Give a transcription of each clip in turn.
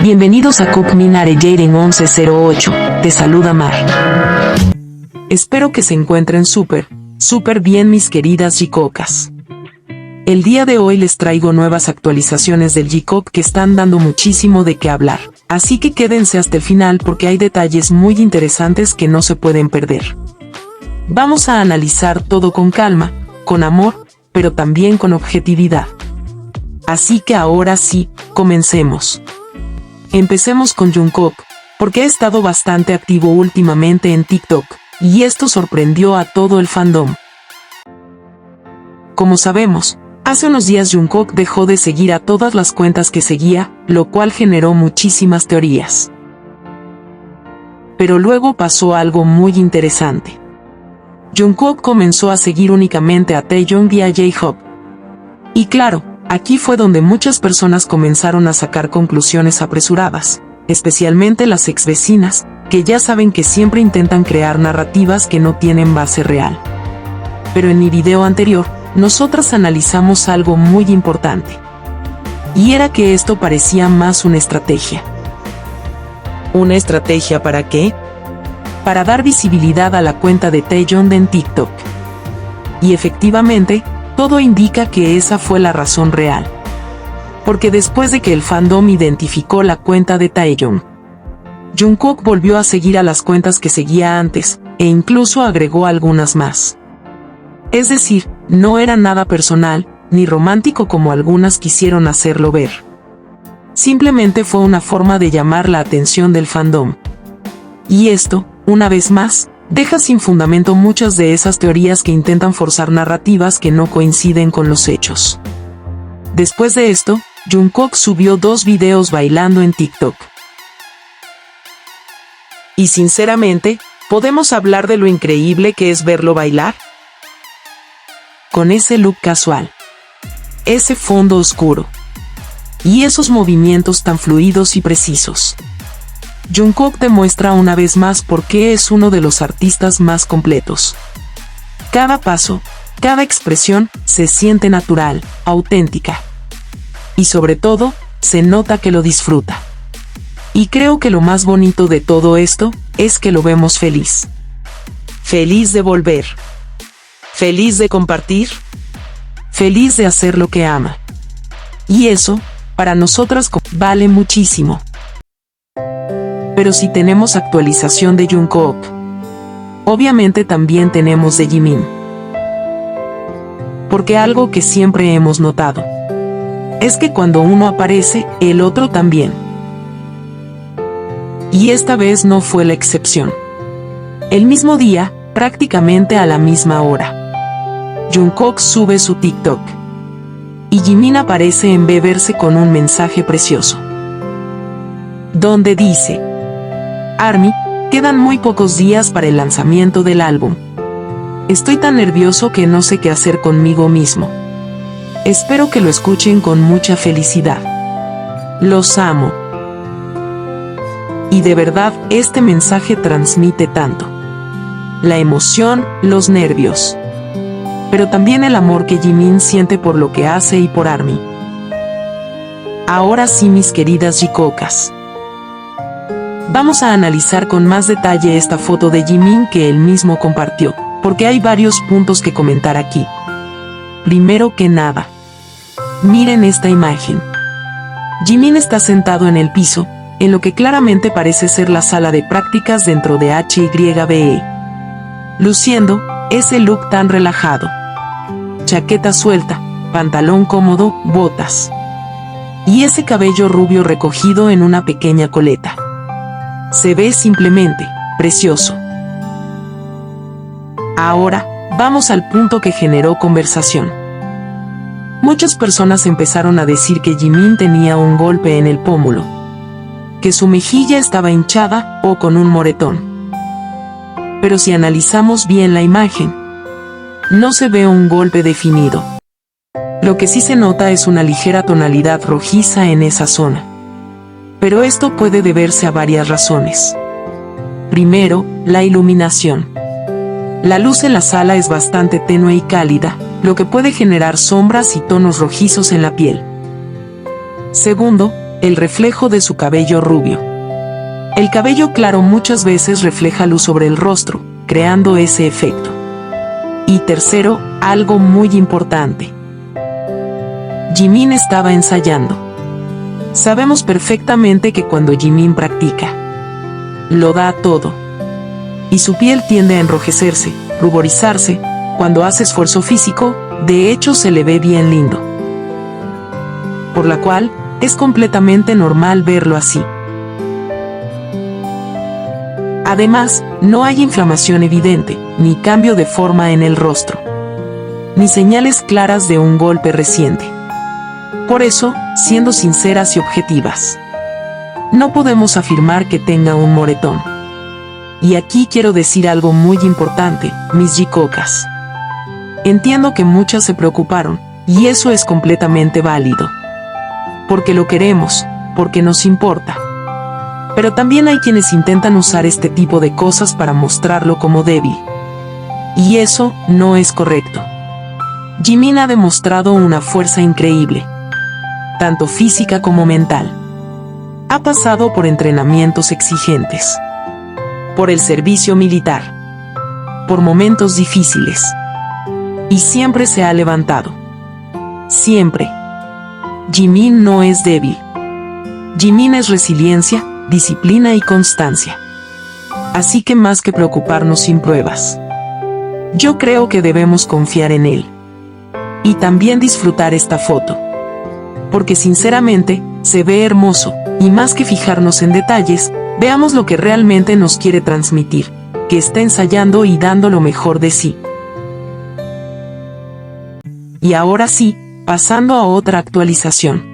Bienvenidos a Cook Minare Jaden 1108, te saluda Mar. Espero que se encuentren súper bien mis queridas Jicocas. El día de hoy les traigo nuevas actualizaciones del Jicoc que están dando muchísimo de qué hablar, así que quédense hasta el final porque hay detalles muy interesantes que no se pueden perder. Vamos a analizar todo con calma, con amor, pero también con objetividad. Así que ahora sí, comencemos. Empecemos con Jungkook, porque ha estado bastante activo últimamente en TikTok, y esto sorprendió a todo el fandom. Como sabemos, hace unos días Jungkook dejó de seguir a todas las cuentas que seguía, lo cual generó muchísimas teorías. Pero luego pasó algo muy interesante. Jungkook comenzó a seguir únicamente a Taeyeon y a J-Hope. Y claro, aquí fue donde muchas personas comenzaron a sacar conclusiones apresuradas, especialmente las ex vecinas, que ya saben que siempre intentan crear narrativas que no tienen base real. Pero en mi video anterior, nosotras analizamos algo muy importante. Y era que esto parecía más una estrategia. ¿Una estrategia para qué? Para dar visibilidad a la cuenta de Taeyeon en TikTok. Y efectivamente, todo indica que esa fue la razón real. Porque después de que el fandom identificó la cuenta de Taeyeon, Jungkook volvió a seguir a las cuentas que seguía antes, e incluso agregó algunas más. Es decir, no era nada personal, ni romántico como algunas quisieron hacerlo ver. Simplemente fue una forma de llamar la atención del fandom. Y esto, una vez más, deja sin fundamento muchas de esas teorías que intentan forzar narrativas que no coinciden con los hechos. Después de esto, Jungkook subió 2 videos bailando en TikTok. Y sinceramente, ¿podemos hablar de lo increíble que es verlo bailar? Con ese look casual, ese fondo oscuro, y esos movimientos tan fluidos y precisos. Jungkook demuestra una vez más por qué es uno de los artistas más completos. Cada paso, cada expresión, se siente natural, auténtica. Y sobre todo, se nota que lo disfruta. Y creo que lo más bonito de todo esto, es que lo vemos feliz. Feliz de volver. Feliz de compartir. Feliz de hacer lo que ama. Y eso, para nosotras, vale muchísimo. Pero si tenemos actualización de Jungkook, obviamente también tenemos de Jimin. Porque algo que siempre hemos notado, es que cuando uno aparece, el otro también. Y esta vez no fue la excepción. El mismo día, prácticamente a la misma hora, Jungkook sube su TikTok. Y Jimin aparece en beberse con un mensaje precioso. Donde dice: ARMY, quedan muy pocos días para el lanzamiento del álbum. Estoy tan nervioso que no sé qué hacer conmigo mismo. Espero que lo escuchen con mucha felicidad. Los amo. Y de verdad, este mensaje transmite tanto. La emoción, los nervios. Pero también el amor que Jimin siente por lo que hace y por ARMY. Ahora sí, mis queridas Jicocas. Vamos a analizar con más detalle esta foto de Jimin que él mismo compartió, porque hay varios puntos que comentar aquí. Primero que nada, miren esta imagen. Jimin está sentado en el piso, en lo que claramente parece ser la sala de prácticas dentro de HYBE. Luciendo ese look tan relajado. Chaqueta suelta, pantalón cómodo, botas. Y ese cabello rubio recogido en una pequeña coleta. Se ve simplemente precioso. Ahora, vamos al punto que generó conversación. Muchas personas empezaron a decir que Jimin tenía un golpe en el pómulo, que su mejilla estaba hinchada o con un moretón. Pero si analizamos bien la imagen, no se ve un golpe definido. Lo que sí se nota es una ligera tonalidad rojiza en esa zona. Pero esto puede deberse a varias razones. Primero, la iluminación. La luz en la sala es bastante tenue y cálida, lo que puede generar sombras y tonos rojizos en la piel. Segundo, el reflejo de su cabello rubio. El cabello claro muchas veces refleja luz sobre el rostro, creando ese efecto. Y tercero, algo muy importante. Jimin estaba ensayando. Sabemos perfectamente que cuando Jimin practica, lo da todo. Y su piel tiende a enrojecerse, ruborizarse, cuando hace esfuerzo físico, de hecho se le ve bien lindo. Por la cual, es completamente normal verlo así. Además, no hay inflamación evidente, ni cambio de forma en el rostro, ni señales claras de un golpe reciente. Por eso, siendo sinceras y objetivas, no podemos afirmar que tenga un moretón. Y aquí quiero decir algo muy importante, mis jicocas. Entiendo que muchas se preocuparon, y eso es completamente válido. Porque lo queremos, porque nos importa. Pero también hay quienes intentan usar este tipo de cosas para mostrarlo como débil. Y eso no es correcto. Jimin ha demostrado una fuerza increíble, tanto física como mental. Ha pasado por entrenamientos exigentes, por el servicio militar, por momentos difíciles. Y siempre se ha levantado. Siempre. Jimin no es débil. Jimin es resiliencia, disciplina y constancia. Así que más que preocuparnos sin pruebas, yo creo que debemos confiar en él. Y también disfrutar esta foto. Porque sinceramente, se ve hermoso, y más que fijarnos en detalles, veamos lo que realmente nos quiere transmitir, que está ensayando y dando lo mejor de sí. Y ahora sí, pasando a otra actualización.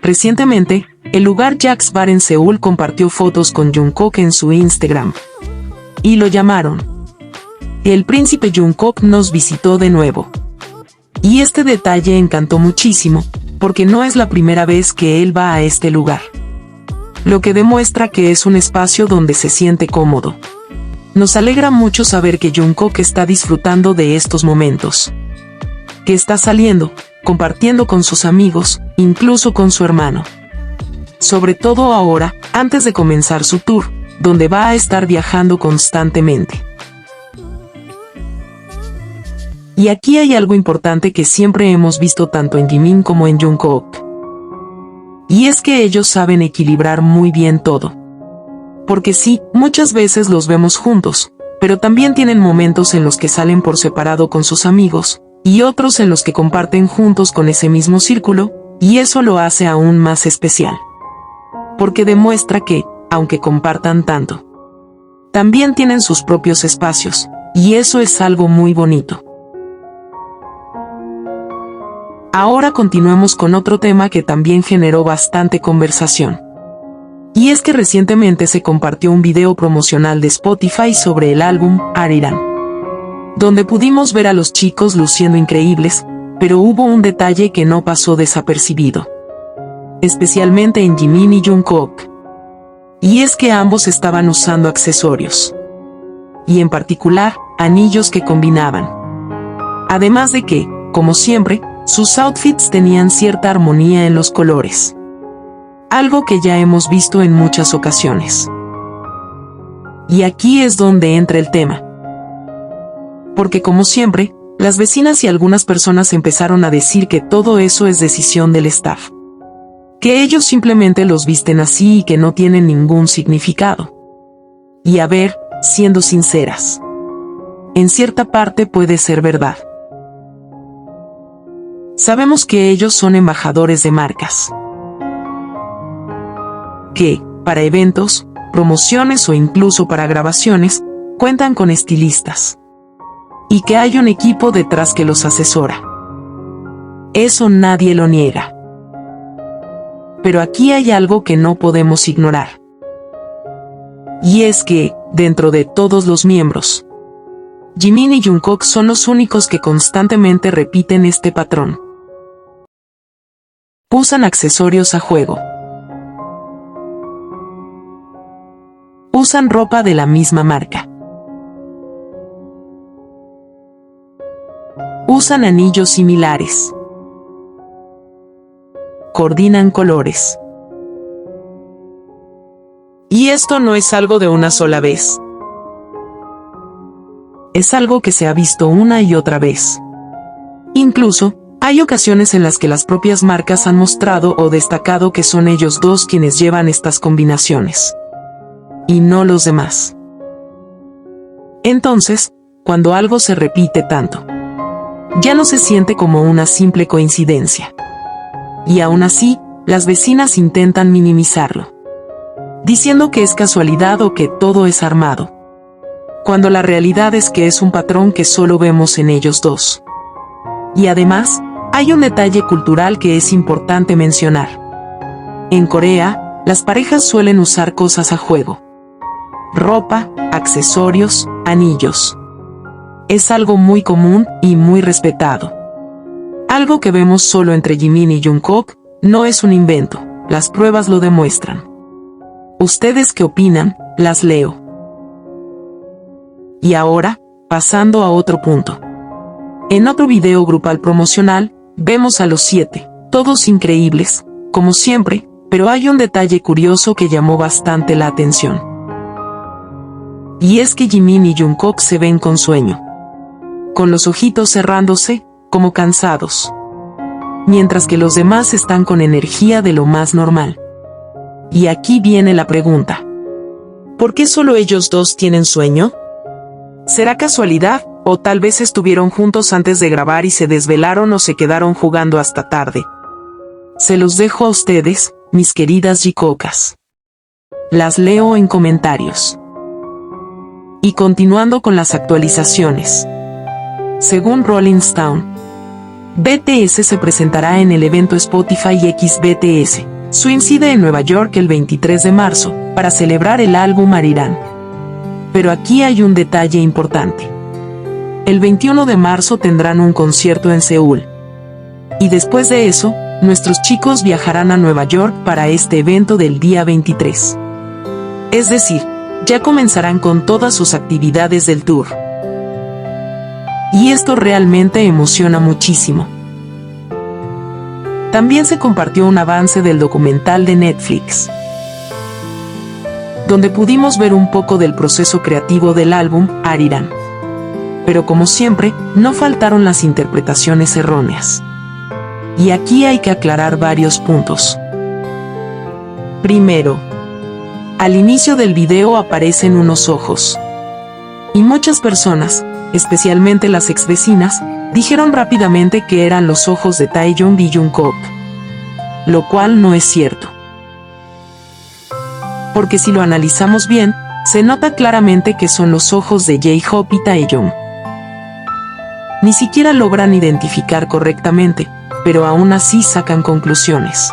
Recientemente, el lugar Jack's Bar en Seúl compartió fotos con Jungkook en su Instagram. Y lo llamaron El Príncipe Jungkook nos visitó de nuevo. Y este detalle encantó muchísimo, porque no es la primera vez que él va a este lugar. Lo que demuestra que es un espacio donde se siente cómodo. Nos alegra mucho saber que Jungkook está disfrutando de estos momentos. Que está saliendo, compartiendo con sus amigos, incluso con su hermano. Sobre todo ahora, antes de comenzar su tour, donde va a estar viajando constantemente. Y aquí hay algo importante que siempre hemos visto tanto en Jimin como en Jungkook. Y es que ellos saben equilibrar muy bien todo. Porque sí, muchas veces los vemos juntos, pero también tienen momentos en los que salen por separado con sus amigos, y otros en los que comparten juntos con ese mismo círculo, y eso lo hace aún más especial. Porque demuestra que, aunque compartan tanto, también tienen sus propios espacios, y eso es algo muy bonito. Ahora continuemos con otro tema que también generó bastante conversación. Y es que recientemente se compartió un video promocional de Spotify sobre el álbum Arirang, donde pudimos ver a los chicos luciendo increíbles, pero hubo un detalle que no pasó desapercibido. Especialmente en Jimin y Jungkook. Y es que ambos estaban usando accesorios. Y en particular, anillos que combinaban. Además de que, como siempre, sus outfits tenían cierta armonía en los colores. Algo que ya hemos visto en muchas ocasiones. Y aquí es donde entra el tema. Porque como siempre, las vecinas y algunas personas empezaron a decir que todo eso es decisión del staff. Que ellos simplemente los visten así y que no tienen ningún significado. Y a ver, siendo sinceras, en cierta parte puede ser verdad. Sabemos que ellos son embajadores de marcas. Que, para eventos, promociones o incluso para grabaciones, cuentan con estilistas. Y que hay un equipo detrás que los asesora. Eso nadie lo niega. Pero aquí hay algo que no podemos ignorar. Y es que, dentro de todos los miembros, Jimin y Jungkook son los únicos que constantemente repiten este patrón. Usan accesorios a juego. Usan ropa de la misma marca. Usan anillos similares. Coordinan colores. Y esto no es algo de una sola vez. Es algo que se ha visto una y otra vez. Incluso, hay ocasiones en las que las propias marcas han mostrado o destacado que son ellos dos quienes llevan estas combinaciones. Y no los demás. Entonces, cuando algo se repite tanto, ya no se siente como una simple coincidencia. Y aún así, las vecinas intentan minimizarlo, diciendo que es casualidad o que todo es armado, cuando la realidad es que es un patrón que solo vemos en ellos dos. Y además, hay un detalle cultural que es importante mencionar. En Corea, las parejas suelen usar cosas a juego. Ropa, accesorios, anillos. Es algo muy común y muy respetado. Algo que vemos solo entre Jimin y Jungkook, no es un invento, las pruebas lo demuestran. ¿Ustedes qué opinan? Las leo. Y ahora, pasando a otro punto. En otro video grupal promocional, vemos a los 7, todos increíbles, como siempre, pero hay un detalle curioso que llamó bastante la atención. Y es que Jimin y Jungkook se ven con sueño, con los ojitos cerrándose, como cansados, mientras que los demás están con energía de lo más normal. Y aquí viene la pregunta. ¿Por qué solo ellos dos tienen sueño? ¿Será casualidad, o tal vez estuvieron juntos antes de grabar y se desvelaron o se quedaron jugando hasta tarde? Se los dejo a ustedes, mis queridas Jikocas. Las leo en comentarios. Y continuando con las actualizaciones. Según Rolling Stone, BTS se presentará en el evento Spotify X BTS Suicide en Nueva York el 23 de marzo, para celebrar el álbum Arirang. Pero aquí hay un detalle importante. El 21 de marzo tendrán un concierto en Seúl. Y después de eso, nuestros chicos viajarán a Nueva York para este evento del día 23. Es decir, ya comenzarán con todas sus actividades del tour. Y esto realmente emociona muchísimo. También se compartió un avance del documental de Netflix, donde pudimos ver un poco del proceso creativo del álbum Arirang. Pero como siempre, no faltaron las interpretaciones erróneas. Y aquí hay que aclarar varios puntos. Primero, al inicio del video aparecen unos ojos. Y muchas personas, especialmente las exvecinas, dijeron rápidamente que eran los ojos de Taeyong y Jungkook. Lo cual no es cierto. Porque si lo analizamos bien, se nota claramente que son los ojos de J-Hope y Taeyong. Ni siquiera logran identificar correctamente, pero aún así sacan conclusiones.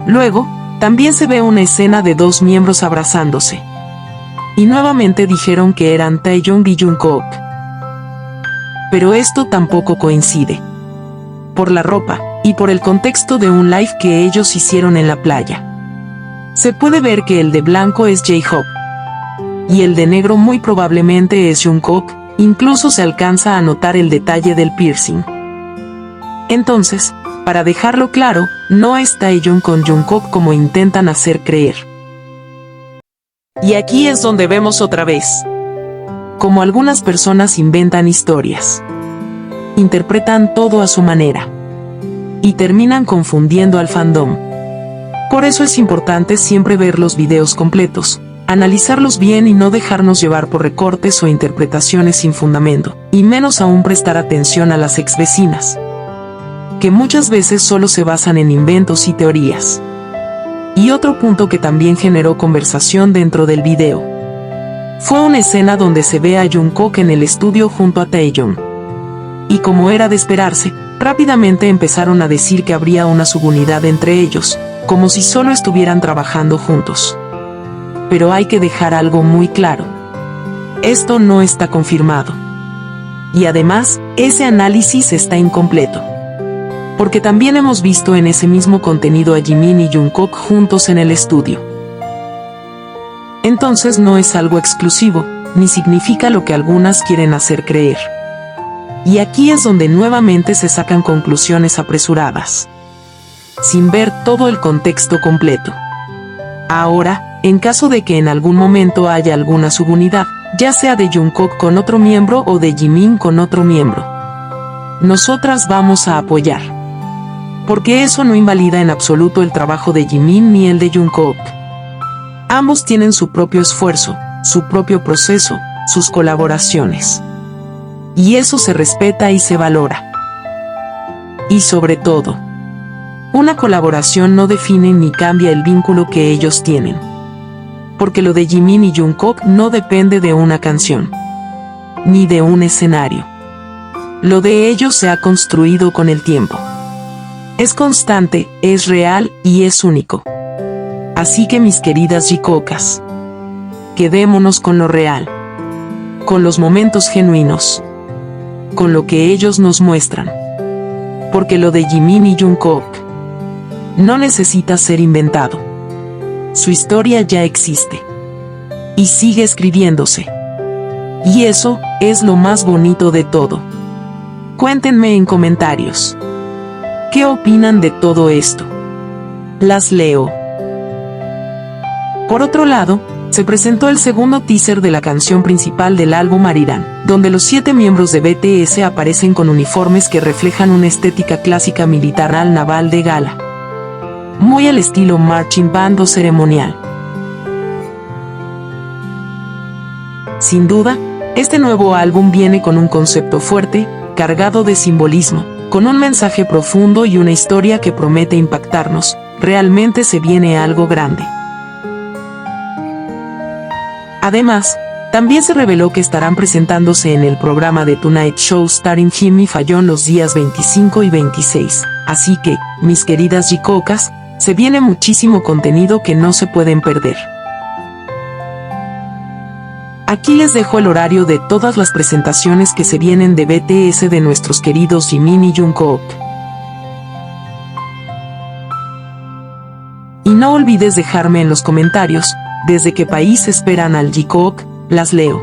Luego, también se ve una escena de dos miembros abrazándose. Y nuevamente dijeron que eran Taeyong y Jungkook. Pero esto tampoco coincide. Por la ropa, y por el contexto de un live que ellos hicieron en la playa. Se puede ver que el de blanco es J-Hope. Y el de negro muy probablemente es Jungkook, incluso se alcanza a notar el detalle del piercing. Entonces, para dejarlo claro, no es Taeyong con Jungkook como intentan hacer creer. Y aquí es donde vemos otra vez como algunas personas inventan historias. Interpretan todo a su manera. Y terminan confundiendo al fandom. Por eso es importante siempre ver los videos completos, analizarlos bien y no dejarnos llevar por recortes o interpretaciones sin fundamento, y menos aún prestar atención a las exvecinas, que muchas veces solo se basan en inventos y teorías. Y otro punto que también generó conversación dentro del video fue una escena donde se ve a Jungkook en el estudio junto a Taeyong. Y como era de esperarse, rápidamente empezaron a decir que habría una subunidad entre ellos, como si solo estuvieran trabajando juntos. Pero hay que dejar algo muy claro. Esto no está confirmado. Y además, ese análisis está incompleto. Porque también hemos visto en ese mismo contenido a Jimin y Jungkook juntos en el estudio. Entonces no es algo exclusivo, ni significa lo que algunas quieren hacer creer. Y aquí es donde nuevamente se sacan conclusiones apresuradas, sin ver todo el contexto completo. Ahora, en caso de que en algún momento haya alguna subunidad, ya sea de Jungkook con otro miembro o de Jimin con otro miembro. Nosotras vamos a apoyar. Porque eso no invalida en absoluto el trabajo de Jimin ni el de Jungkook. Ambos tienen su propio esfuerzo, su propio proceso, sus colaboraciones. Y eso se respeta y se valora. Y sobre todo, una colaboración no define ni cambia el vínculo que ellos tienen. Porque lo de Jimin y Jungkook no depende de una canción, ni de un escenario. Lo de ellos se ha construido con el tiempo. Es constante, es real y es único. Así que mis queridas Jikookas, quedémonos con lo real, con los momentos genuinos, con lo que ellos nos muestran. Porque lo de Jimin y Jungkook no necesita ser inventado. Su historia ya existe. Y sigue escribiéndose. Y eso es lo más bonito de todo. Cuéntenme en comentarios. ¿Qué opinan de todo esto? Las leo. Por otro lado, se presentó el segundo teaser de la canción principal del álbum Arirang, donde los 7 miembros de BTS aparecen con uniformes que reflejan una estética clásica militar al naval de gala. Muy al estilo marching band o ceremonial. Sin duda, este nuevo álbum viene con un concepto fuerte, cargado de simbolismo, con un mensaje profundo y una historia que promete impactarnos. Realmente se viene algo grande. Además, también se reveló que estarán presentándose en el programa de Tonight Show starring Jimmy Fallon los días 25 y 26. Así que, mis queridas Jikookas, se viene muchísimo contenido que no se pueden perder. Aquí les dejo el horario de todas las presentaciones que se vienen de BTS de nuestros queridos Jimin y Jungkook. Y no olvides dejarme en los comentarios, desde qué país esperan al Jikook. Las leo.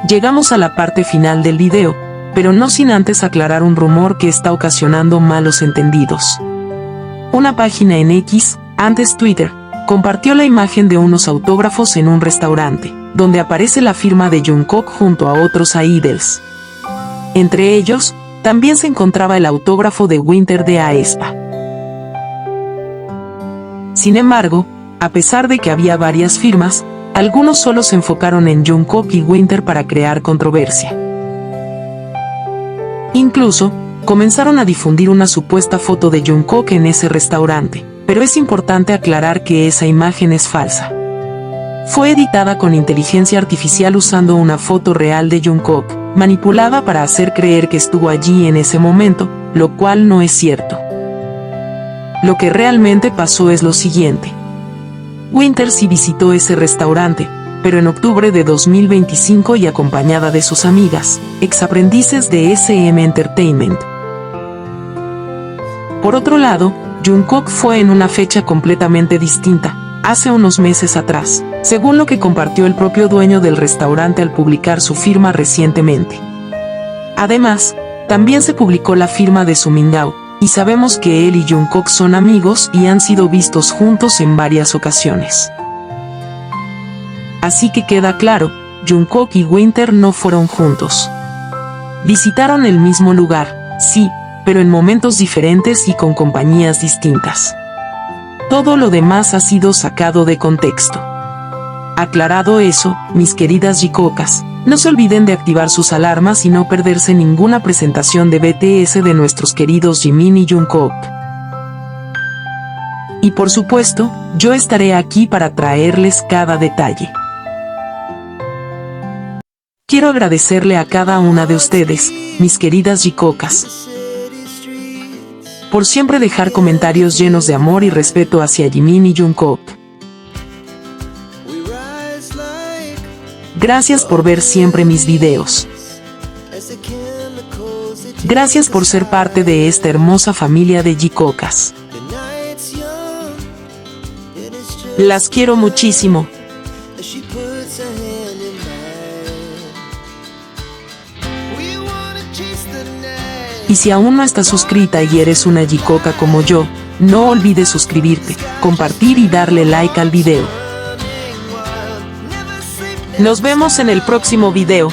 Llegamos a la parte final del video, pero no sin antes aclarar un rumor que está ocasionando malos entendidos. Una página en X, antes Twitter, compartió la imagen de unos autógrafos en un restaurante, donde aparece la firma de Jungkook junto a otros idols. Entre ellos, también se encontraba el autógrafo de Winter de aespa. Sin embargo, a pesar de que había varias firmas, algunos solo se enfocaron en Jungkook y Winter para crear controversia. Incluso, comenzaron a difundir una supuesta foto de Jungkook en ese restaurante, pero es importante aclarar que esa imagen es falsa. Fue editada con inteligencia artificial usando una foto real de Jungkook, manipulada para hacer creer que estuvo allí en ese momento, lo cual no es cierto. Lo que realmente pasó es lo siguiente. Winter sí visitó ese restaurante, pero en octubre de 2025 y acompañada de sus amigas, exaprendices de SM Entertainment. Por otro lado, Jungkook fue en una fecha completamente distinta, hace unos meses atrás, según lo que compartió el propio dueño del restaurante al publicar su firma recientemente. Además, también se publicó la firma de Su Mingao, y sabemos que él y Jungkook son amigos y han sido vistos juntos en varias ocasiones. Así que queda claro, Jungkook y Winter no fueron juntos. Visitaron el mismo lugar, sí, pero en momentos diferentes y con compañías distintas. Todo lo demás ha sido sacado de contexto. Aclarado eso, mis queridas Jikookas, no se olviden de activar sus alarmas y no perderse ninguna presentación de BTS de nuestros queridos Jimin y Jungkook. Y por supuesto, yo estaré aquí para traerles cada detalle. Quiero agradecerle a cada una de ustedes, mis queridas Jikookas, por siempre dejar comentarios llenos de amor y respeto hacia Jimin y Jungkook. Gracias por ver siempre mis videos. Gracias por ser parte de esta hermosa familia de Jikookas. Las quiero muchísimo. Y si aún no estás suscrita y eres una Jikooka como yo, no olvides suscribirte, compartir y darle like al video. Nos vemos en el próximo video.